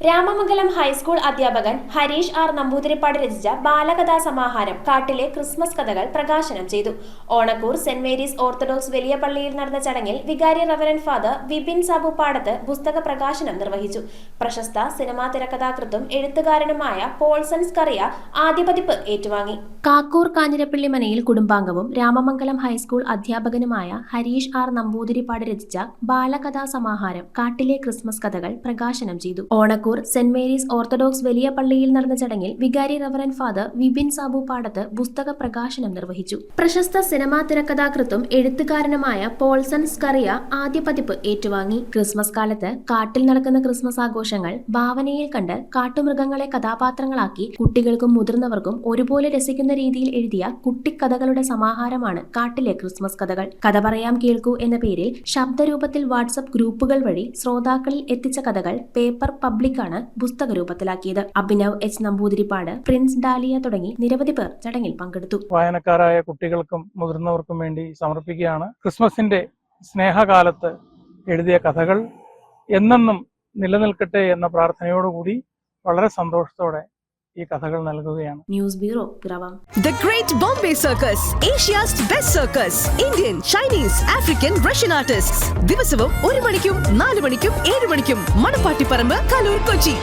Ramamangalam high school അധ്യാപകൻ Harish R Namboodiripad രചിച്ച ബാലകഥാ സമാഹാരം കാട്ടിലെ ക്രിസ്മസ് കഥകൾ പ്രകാശനം ചെയ്തു. ഓണക്കൂർ സെന്റ് മേരീസ് ഓർത്തഡോക്സ് വലിയ പള്ളിയിൽ നടന്ന ചടങ്ങിൽ വികാരി റവറന്റ് ഫാദർ വിപിൻ സാബു പാടത്ത് പുസ്തക പ്രകാശനം നിർവഹിച്ചു. പ്രശസ്ത സിനിമാ തിരക്കഥാകൃത്തും എഴുത്തുകാരനുമായ പോൾസൺ സ്കറിയ ആദ്യ പതിപ്പ് ഏറ്റുവാങ്ങി. കാക്കൂർ കാഞ്ഞിരപ്പള്ളി മനയിൽ കുടുംബാംഗവും രാമമംഗലം ഹൈസ്കൂൾ അധ്യാപകനുമായ ഹരീഷ് ആർ നമ്പൂതിരിപ്പാട് രചിച്ച ബാലകഥാ സമാഹാരം കാട്ടിലെ ക്രിസ്മസ് കഥകൾ പ്രകാശനം ചെയ്തു. ഓണക്കൂർ സെന്റ് മേരീസ് ഓർത്തഡോക്സ് വലിയ പള്ളിയിൽ നടന്ന ചടങ്ങിൽ വികാരി റവറന്റ് ഫാദർ വിപിൻ സാബു പാടത്ത് പുസ്തക പ്രകാശനം നിർവഹിച്ചു. പ്രശസ്ത സിനിമാ തിരക്കഥാകൃത്തും എഴുത്തുകാരനുമായ പോൾസൺ സ്കറിയ ആദ്യ പതിപ്പ് ഏറ്റുവാങ്ങി. ക്രിസ്മസ് കാലത്ത് കാട്ടിൽ നടക്കുന്ന ക്രിസ്മസ് ആഘോഷങ്ങൾ ഭാവനയിൽ കണ്ട് കാട്ടുമൃഗങ്ങളെ കഥാപാത്രങ്ങളാക്കി കുട്ടികൾക്കും മുതിർന്നവർക്കും ഒരുപോലെ രസിക്കുന്ന രീതിയിൽ എഴുതിയ കുട്ടിക്കഥകളുടെ സമാഹാരമാണ് കാട്ടിലെ ക്രിസ്മസ് കഥകൾ. കഥ പറയാം കേൾക്കൂ എന്ന പേരിൽ ശബ്ദരൂപത്തിൽ വാട്സ്ആപ്പ് ഗ്രൂപ്പുകൾ വഴി ശ്രോതാക്കളിൽ എത്തിച്ച കഥകൾ പേപ്പർ പബ്ലിക്കാണ് പുസ്തക രൂപത്തിലാക്കിയത്. അഭിനവ് എച്ച് നമ്പൂതിരിപ്പാട്, പ്രിൻസ് ഡാലിയ തുടങ്ങി നിരവധി പേർ ചടങ്ങിൽ പങ്കെടുത്തു. വായനക്കാരായ കുട്ടികൾക്കും മുതിർന്നവർക്കും വേണ്ടി സമർപ്പിക്കുകയാണ്. ക്രിസ്മസിന്റെ സ്നേഹകാലത്ത് എഴുതിയ കഥകൾ എന്നെന്നും നിലനിൽക്കട്ടെ എന്ന പ്രാർത്ഥനയോടുകൂടി വളരെ സന്തോഷത്തോടെ ഈ കഥകൾ നൽകുകയാണ്. News bureau, Piravam. The Great Bombay Circus, Asia's best circus. Indian, Chinese, African, Russian artists. ദിവസവും 1 മണിക്കും 4 മണിക്കും 7 മണിക്കും മണപ്പാട്ടിപ്പറമ്പ്, കലൂർ, കൊച്ചി.